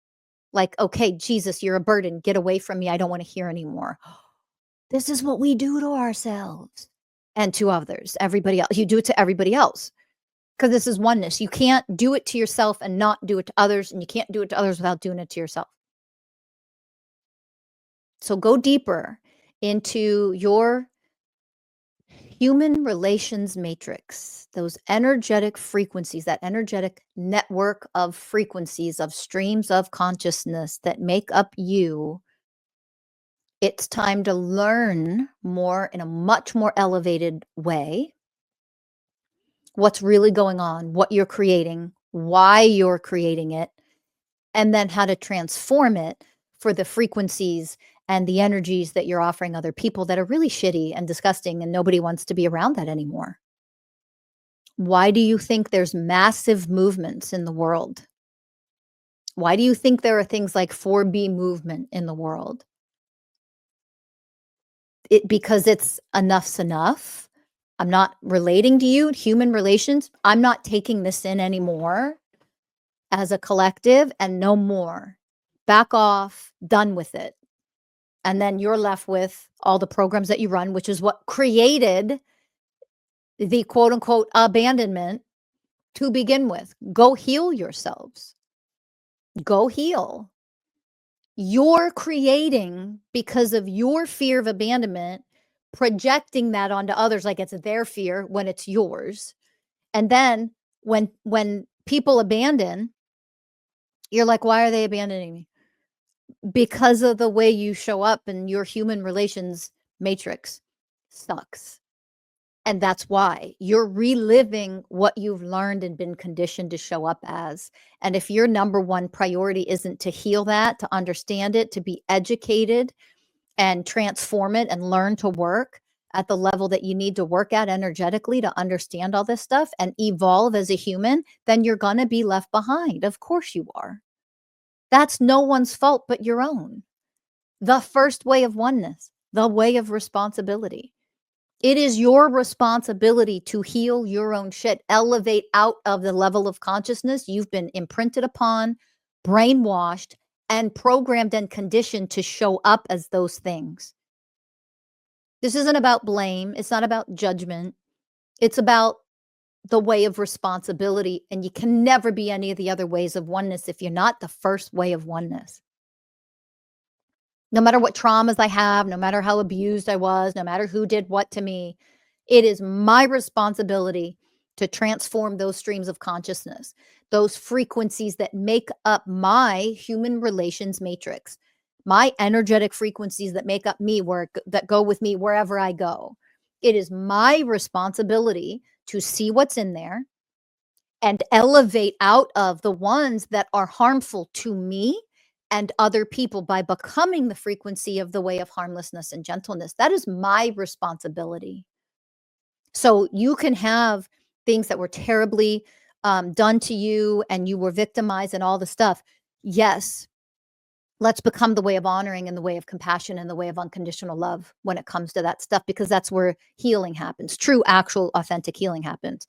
Like, okay, Jesus, you're a burden. Get away from me. I don't want to hear anymore. This is what we do to ourselves and to others, everybody else. You do it to everybody else because this is oneness. You can't do it to yourself and not do it to others, and you can't do it to others without doing it to yourself. So go deeper into your human relations matrix, those energetic frequencies, that energetic network of frequencies, of streams of consciousness that make up you. It's time to learn more in a much more elevated way what's really going on, what you're creating, why you're creating it, and then how to transform it for the frequencies and the energies that you're offering other people that are really shitty and disgusting, and nobody wants to be around that anymore. Why do you think there's massive movements in the world? Why do you think there are things like 4B movement in the world? Because it's enough's enough. I'm not relating to you, human relations. I'm not taking this in anymore as a collective, and no more. Back off, done with it. And then you're left with all the programs that you run, which is what created the quote unquote abandonment to begin with. Go heal yourselves. Go heal. You're creating, because of your fear of abandonment, projecting that onto others like it's their fear when it's yours. And then when people abandon, you're like, why are they abandoning me? Because of the way you show up, and your human relations matrix sucks. And that's why you're reliving what you've learned and been conditioned to show up as. And if your number one priority isn't to heal that, to understand it, to be educated and transform it and learn to work at the level that you need to work at energetically to understand all this stuff and evolve as a human, then you're going to be left behind. Of course you are. That's no one's fault but your own. The first way of oneness, the way of responsibility. It is your responsibility to heal your own shit, elevate out of the level of consciousness you've been imprinted upon, brainwashed, and programmed and conditioned to show up as those things. This isn't about blame. It's not about judgment. It's about the way of responsibility. And you can never be any of the other ways of oneness if you're not the first way of oneness. No matter what traumas I have, no matter how abused I was, no matter who did what to me, it is my responsibility to transform those streams of consciousness, those frequencies that make up my human relations matrix, my energetic frequencies that make up me, that go with me wherever I go. It is my responsibility to see what's in there and elevate out of the ones that are harmful to me and other people by becoming the frequency of the way of harmlessness and gentleness. That is my responsibility. So you can have things that were terribly done to you and you were victimized and all the stuff. Yes, let's become the way of honoring and the way of compassion and the way of unconditional love when it comes to that stuff, because that's where healing happens. True, actual, authentic healing happens.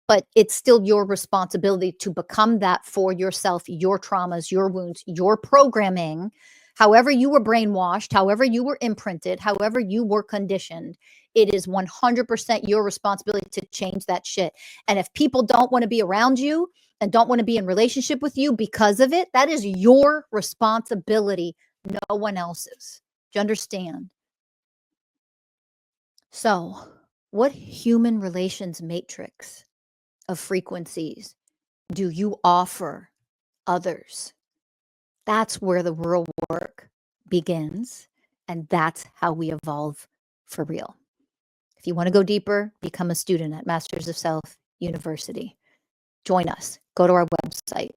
But it's still your responsibility to become that for yourself, your traumas, your wounds, your programming, However you were brainwashed, however you were imprinted, however you were conditioned, it is 100% your responsibility to change that shit. And if people don't want to be around you and don't want to be in relationship with you because of it, that is your responsibility, no one else's. Do you understand? So, what human relations matrix of frequencies do you offer others? That's where the real work begins, and that's how we evolve for real. If you want to go deeper, become a student at Masters of Self University. Join us. Go to our website.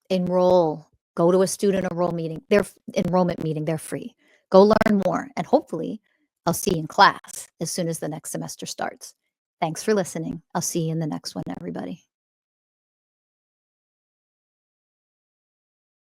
Enroll. Go to a student enrollment meeting. They're free. Go learn more, and hopefully, I'll see you in class as soon as the next semester starts. Thanks for listening. I'll see you in the next one, everybody.